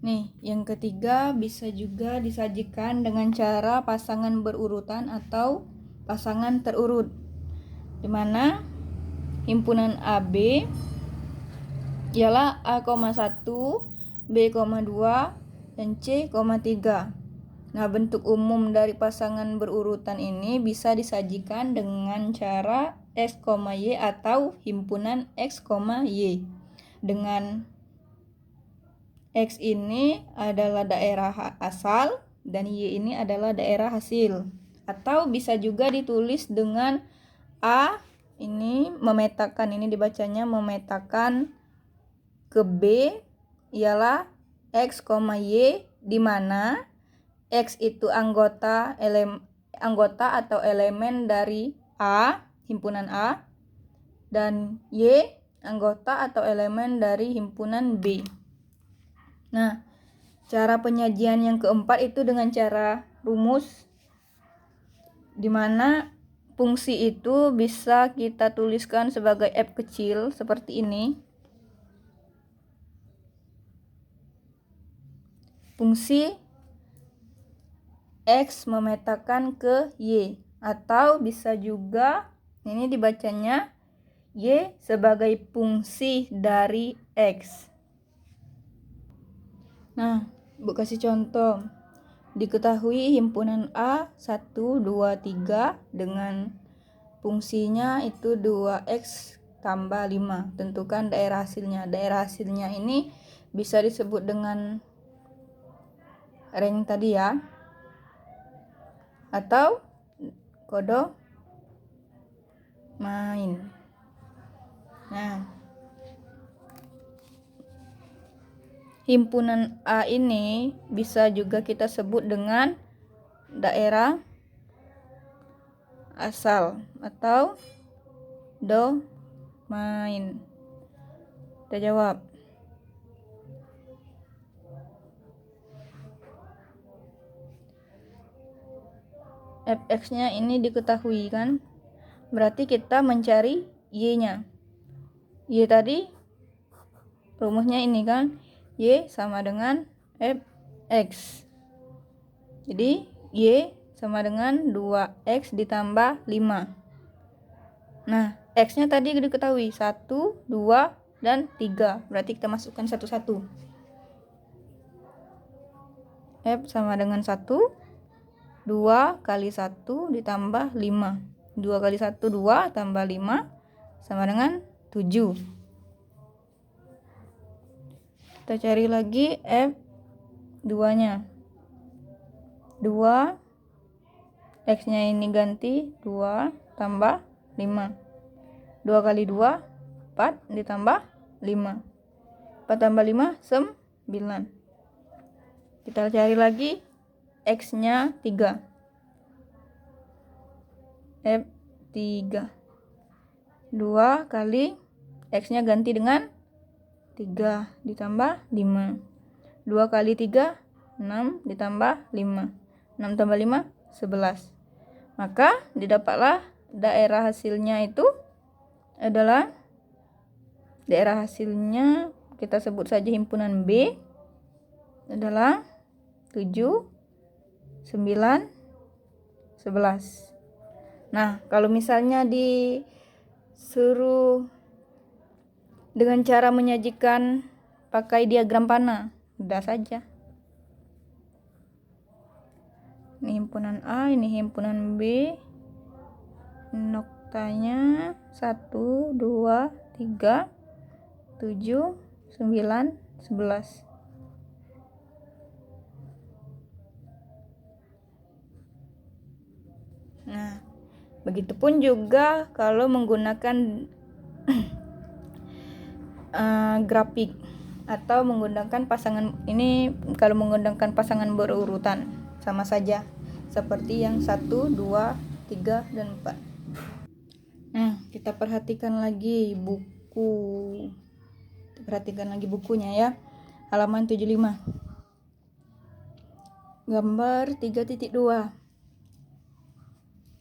Nih, yang ketiga bisa juga disajikan dengan cara pasangan berurutan atau pasangan terurut, di mana himpunan AB ialah A,1, B,2, dan C,3. Nah, bentuk umum dari pasangan berurutan ini bisa disajikan dengan cara X, Y atau himpunan X, Y. Dengan X ini adalah daerah asal dan Y ini adalah daerah hasil. Atau bisa juga ditulis dengan A ini memetakan, ini dibacanya memetakan ke B ialah X, Y, di mana X itu anggota atau elemen dari A, himpunan A, dan Y anggota atau elemen dari himpunan B. Nah, cara penyajian yang keempat itu dengan cara rumus, di mana fungsi itu bisa kita tuliskan sebagai F kecil seperti ini. Fungsi X memetakan ke Y, atau bisa juga ini dibacanya Y sebagai fungsi dari X. Nah, Bu kasih contoh. Diketahui himpunan A 1, 2, 3 dengan fungsinya itu 2X tambah 5. Tentukan daerah hasilnya. Daerah hasilnya ini bisa disebut dengan ring tadi ya, atau kode main. Nah, himpunan A ini bisa juga kita sebut dengan daerah asal atau domain. Kita jawab. Fx-nya ini diketahui kan? Berarti kita mencari Y-nya. Y tadi rumusnya ini kan, Y sama dengan Fx. Jadi Y sama dengan 2X ditambah 5. Nah, X-nya tadi diketahui 1, 2, dan 3. Berarti kita masukkan satu-satu. F sama dengan 1, 2 kali 1 ditambah 5. 2 kali 1, 2, tambah 5 sama dengan 7. Kita cari lagi F2-nya. 2, X-nya ini ganti 2 tambah 5. 2 kali 2, 4 ditambah 5. 4 tambah 5, 9. Kita cari lagi X-nya 3. F3. 2 kali X-nya ganti dengan 3 ditambah 5. 2 kali 3, 6 ditambah 5. 6 tambah 5, 11. Maka didapatlah daerah hasilnya itu adalah daerah hasilnya, kita sebut saja himpunan B, adalah 7, 9, 11. Nah, kalau misalnya disuruh dengan cara menyajikan pakai diagram panah, mudah saja. Ini himpunan A, ini himpunan B. Noktanya 1, 2, 3, 7, 9, 11. Nah, begitupun juga kalau menggunakan grafik atau menggunakan pasangan ini, kalau menggunakan pasangan berurutan sama saja seperti yang 1, 2, 3, dan 4. Nah, kita perhatikan lagi buku. Perhatikan lagi bukunya ya. Halaman 75. Gambar 3.2.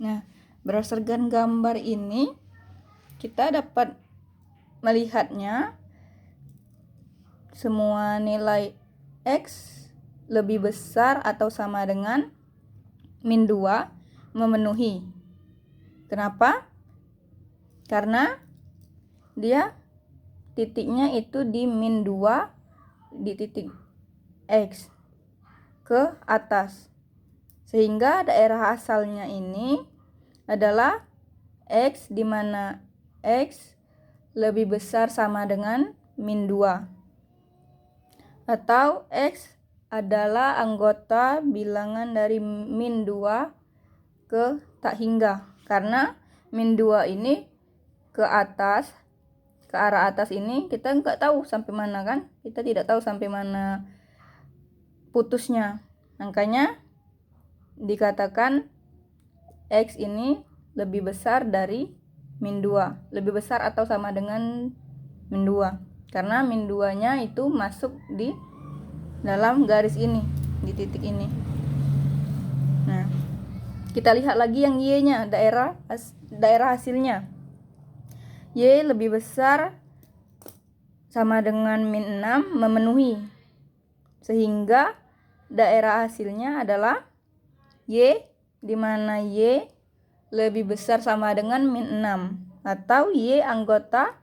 Nah, berdasarkan gambar ini kita dapat melihatnya semua nilai X lebih besar atau sama dengan min 2 memenuhi. Kenapa? Karena dia titiknya itu di min 2 di titik X ke atas. Sehingga daerah asalnya ini adalah X, di mana X lebih besar sama dengan min 2. Atau X adalah anggota bilangan dari min 2 ke tak hingga. Karena min 2 ini ke atas, ke arah atas ini kita nggak tahu sampai mana kan. Kita tidak tahu sampai mana putusnya. Makanya dikatakan X ini lebih besar dari min 2. Lebih besar atau sama dengan min 2. Karena min 2-nya itu masuk di dalam garis ini, di titik ini. Nah, kita lihat lagi yang Y-nya, daerah hasilnya. Y lebih besar sama dengan min 6 memenuhi. Sehingga daerah hasilnya adalah Y, di mana Y lebih besar sama dengan min 6. Atau Y anggota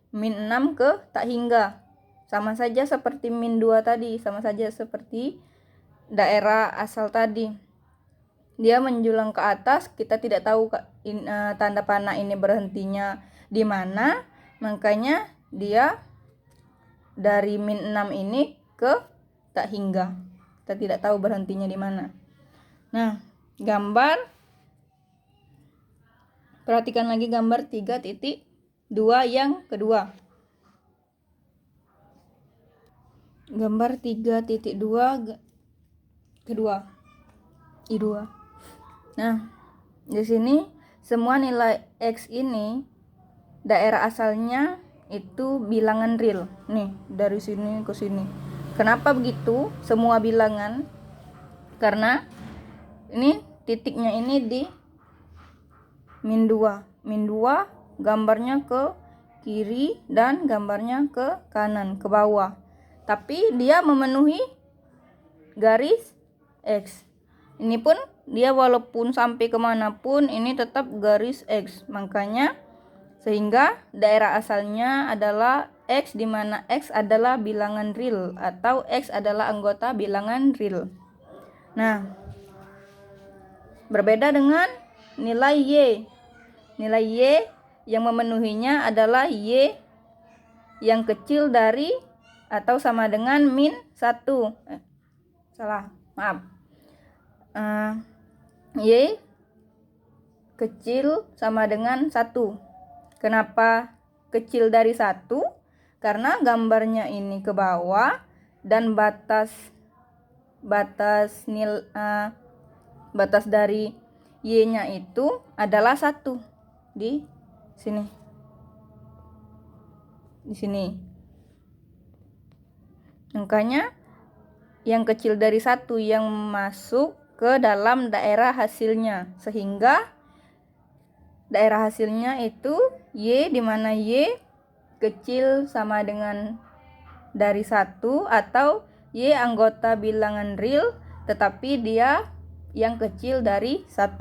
min 6 ke tak hingga. Sama saja seperti min 2 tadi, sama saja seperti daerah asal tadi. Dia menjulang ke atas, kita tidak tahu tanda panah ini berhentinya di mana. Makanya dia dari min 6 ini ke tak hingga. Kita tidak tahu berhentinya di mana. Nah, perhatikan lagi gambar 3.2 yang kedua. Gambar 3.2 kedua, I2. Nah, di sini semua nilai X ini daerah asalnya itu bilangan real. Nih, dari sini ke sini. Kenapa begitu? Semua bilangan. Karena ini titiknya ini di min 2. Min 2 gambarnya ke kiri dan gambarnya ke kanan, ke bawah. Tapi dia memenuhi garis X. Ini pun dia walaupun sampai kemanapun ini tetap garis X. Makanya sehingga daerah asalnya adalah X, di mana X adalah bilangan real atau X adalah anggota bilangan real. Nah, berbeda dengan nilai Y. Nilai Y yang memenuhinya adalah Y yang kecil dari atau sama dengan min 1. Y kecil sama dengan 1. Kenapa kecil dari 1? Karena gambarnya ini ke bawah dan batas dari Y-nya itu adalah 1 di sini. Di sini. Makanya yang kecil dari 1 yang masuk ke dalam daerah hasilnya. Sehingga daerah hasilnya itu Y, di mana Y kecil sama dengan dari 1 atau Y anggota bilangan real tetapi dia yang kecil dari 1.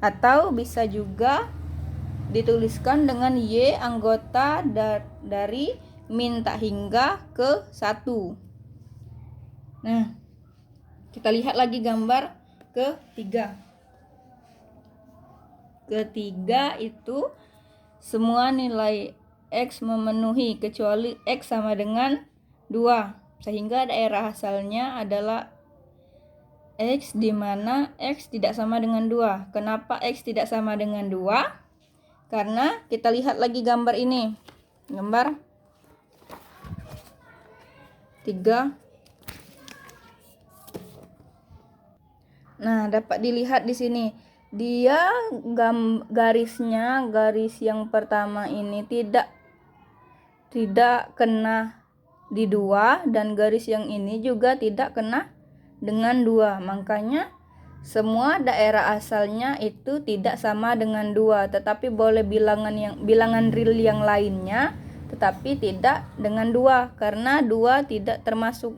Atau bisa juga dituliskan dengan Y anggota dari min tak hingga ke 1. Nah, kita lihat lagi gambar ketiga. Ketiga itu semua nilai X memenuhi kecuali X sama dengan 2. Sehingga daerah asalnya adalah X, di mana X tidak sama dengan 2. Kenapa X tidak sama dengan 2? Karena kita lihat lagi gambar ini. Gambar 3. Nah, dapat dilihat di sini. Dia garisnya, garis yang pertama ini tidak kena di 2 dan garis yang ini juga tidak kena dengan 2. Makanya semua daerah asalnya itu tidak sama dengan 2, tetapi boleh bilangan real yang lainnya tetapi tidak dengan 2 karena 2 tidak termasuk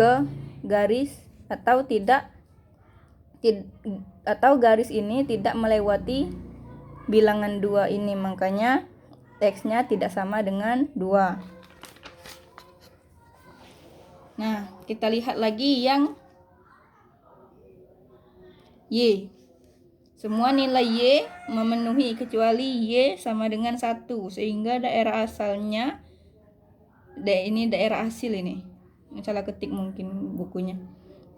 ke garis atau atau garis ini tidak melewati bilangan 2 ini, makanya X-nya tidak sama dengan 2. Nah, kita lihat lagi yang Y. Semua nilai Y memenuhi kecuali Y sama dengan 1, sehingga daerah asalnya ini daerah hasil ini. Salah ketik mungkin bukunya.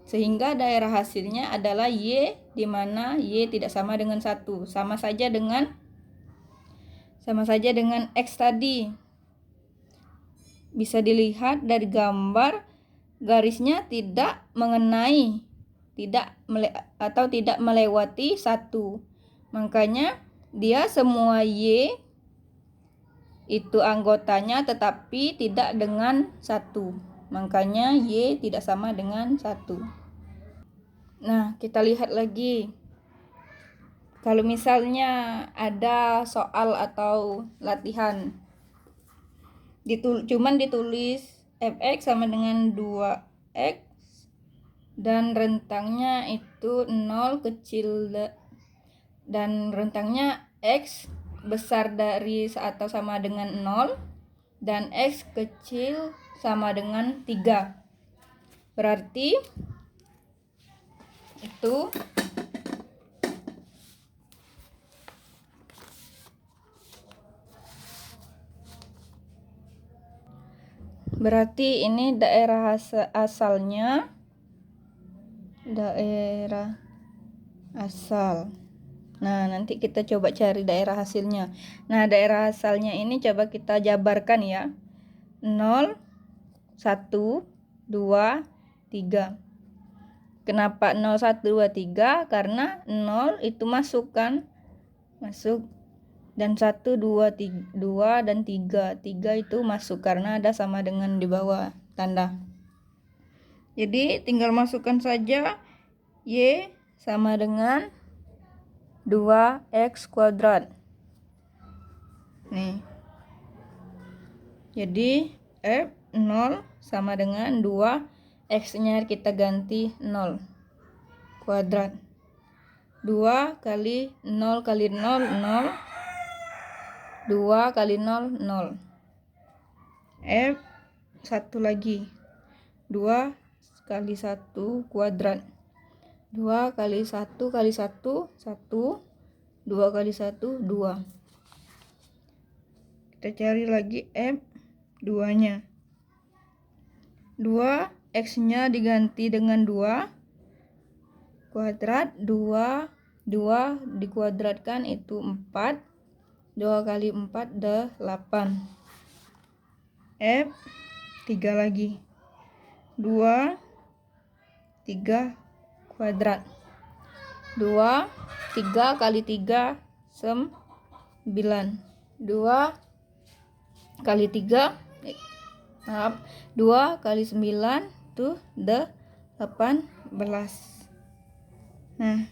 Sehingga daerah hasilnya adalah Y, di mana Y tidak sama dengan 1. Sama saja dengan X tadi. Bisa dilihat dari gambar, garisnya tidak mengenai, tidak melewati 1. Makanya dia semua Y itu anggotanya tetapi tidak dengan 1. Makanya Y tidak sama dengan 1. Nah, kita lihat lagi. Kalau misalnya ada soal atau latihan, cuman ditulis fx sama dengan 2x dan rentangnya itu 0 kecil dan rentangnya x besar dari atau sama dengan 0 dan x kecil sama dengan 3. Berarti itu ini daerah asalnya, daerah asal. Nah, nanti kita coba cari daerah hasilnya. Nah, daerah asalnya ini coba kita jabarkan ya. 0, 1, 2, 3. Kenapa 0, 1, 2, 3? Karena 0 itu masuk kan? Masuk. Dan 1, 2, 2 dan 3. 3 itu masuk karena ada sama dengan di bawah tanda. Jadi tinggal masukkan saja Y sama dengan 2x kuadrat. Nih. Jadi F0 sama dengan 2, X-nya kita ganti 0 kuadrat. 2 kali 0 kali 0, 0. 2 kali 0, 0. F 1 lagi. 2 kali 1 kuadrat. 2 kali 1 kali 1, 1. 2 kali 1, 2. Kita cari lagi F2 nya. 2 X-nya diganti dengan 2 kuadrat. 2 dikuadratkan itu 4. 2 kali 4 8. F3 lagi. 2 3 kuadrat. 2 3 kali 3 9. 2 kali 3 2 kali 9 tuh 18. Nah,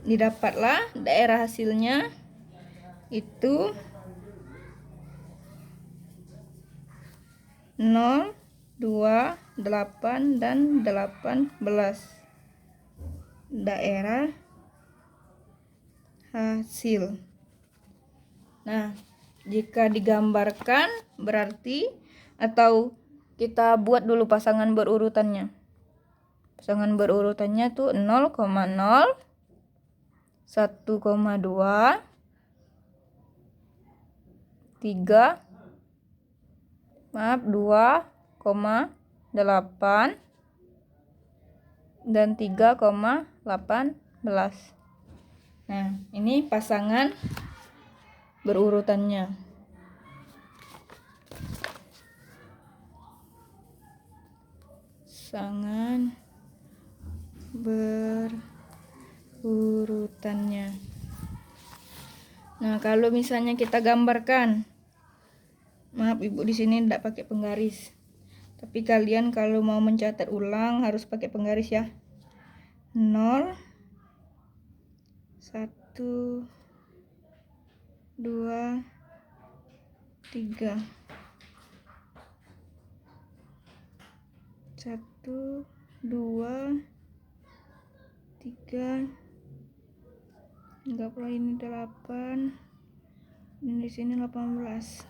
didapatlah daerah hasilnya itu 0, 2, 8 dan 18. Daerah hasil. Nah, jika digambarkan berarti atau kita buat dulu pasangan berurutannya. Pasangan berurutannya tuh 0,0, 1,2, 2,8 dan 3,18. Nah, ini pasangan berurutannya. Pasangan berurutannya. Nah, kalau misalnya kita gambarkan, maaf Ibu di sini tidak pakai penggaris. Tapi kalian kalau mau mencatat ulang harus pakai penggaris ya. 0, 1, 2, 3. 1, 2, 3, anggaplah ini 8, dan di sini 18.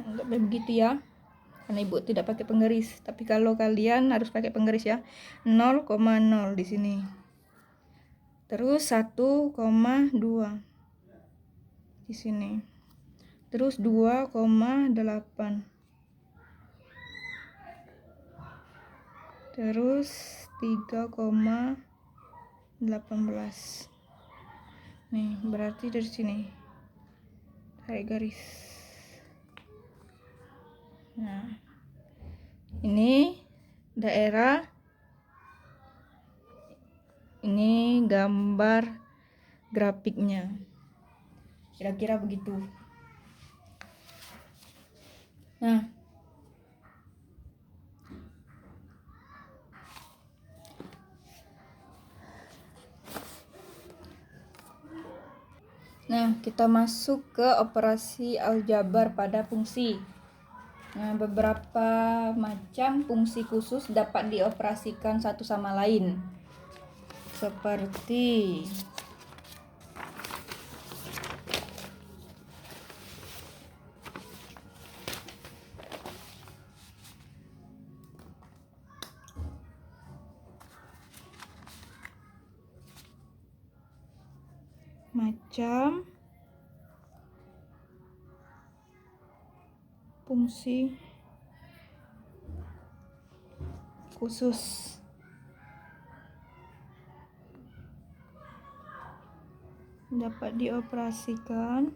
Anggap begitu ya, karena ibu tidak pakai penggaris. Tapi kalau kalian harus pakai penggaris ya. 0,0 di sini. Terus 1,2 di sini. Terus 2,8. Terus 3,18. Nih, berarti dari sini tarik garis. Nah, ini daerah, ini gambar grafiknya, kira-kira begitu. Nah, kita masuk ke operasi aljabar pada fungsi. Nah, beberapa macam fungsi khusus dapat dioperasikan satu sama lain. Seperti macam fungsi khusus. Dapat dioperasikan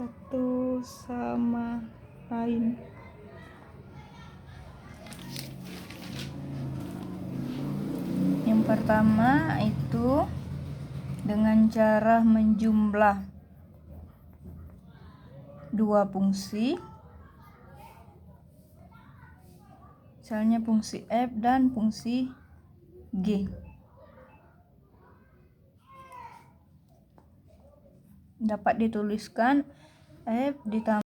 satu sama lain. Yang pertama itu dengan cara menjumlah dua fungsi, misalnya fungsi f dan fungsi g. Dapat dituliskan f ditambah